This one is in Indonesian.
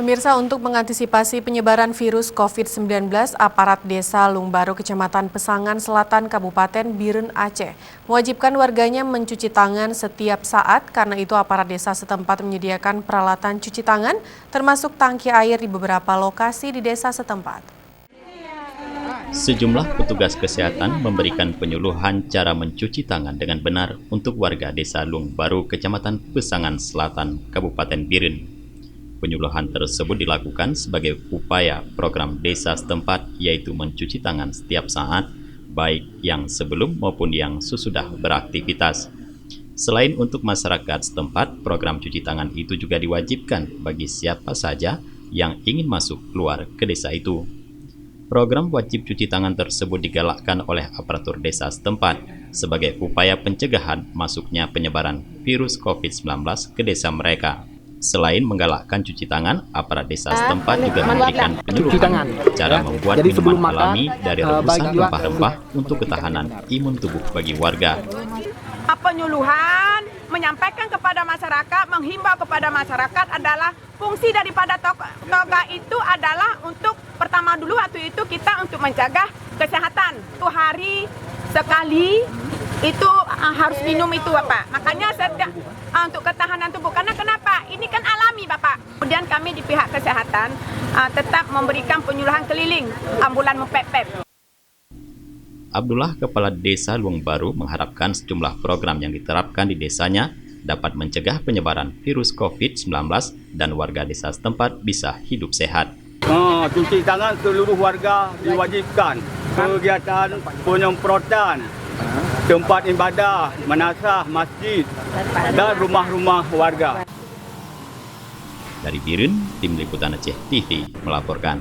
Pemirsa, untuk mengantisipasi penyebaran virus COVID-19, aparat desa Lungbaru, Kecamatan Pesangan Selatan, Kabupaten Biren, Aceh, mewajibkan warganya mencuci tangan setiap saat. Karena itu aparat desa setempat menyediakan peralatan cuci tangan, termasuk tangki air di beberapa lokasi di desa setempat. Sejumlah petugas kesehatan memberikan penyuluhan cara mencuci tangan dengan benar untuk warga desa Lungbaru, Kecamatan Pesangan Selatan, Kabupaten Biren. Penyuluhan tersebut dilakukan sebagai upaya program desa setempat, yaitu mencuci tangan setiap saat, baik yang sebelum maupun yang sesudah beraktivitas. Selain untuk masyarakat setempat, program cuci tangan itu juga diwajibkan bagi siapa saja yang ingin masuk keluar ke desa itu. Program wajib cuci tangan tersebut digalakkan oleh aparatur desa setempat sebagai upaya pencegahan masuknya penyebaran virus COVID-19 ke desa mereka. Selain menggalakkan cuci tangan, aparat desa setempat juga memberikan penyuluhan cara membuat minuman alami dari rebusan rempah-rempah untuk ketahanan imun tubuh bagi warga. Penyuluhan menyampaikan kepada masyarakat, menghimbau kepada masyarakat adalah fungsi daripada toga itu adalah untuk pertama dulu waktu itu kita untuk menjaga kesehatan. 1 hari sekali itu harus minum itu Bapak. Makanya untuk ketahanan tubuh. Karena kenapa? Ini kan alami Bapak. Kemudian kami di pihak kesehatan tetap memberikan penyuluhan keliling, ambulan mepet-pet. Abdullah, Kepala Desa Lungbaru, mengharapkan sejumlah program yang diterapkan di desanya dapat mencegah penyebaran virus COVID-19 dan warga desa setempat bisa hidup sehat. Cuci tangan seluruh warga diwajibkan. Kegiatan penyemprotan tempat ibadah, manasah, masjid dan rumah-rumah warga. Dari Biren, Tim Liputan Aceh TV melaporkan.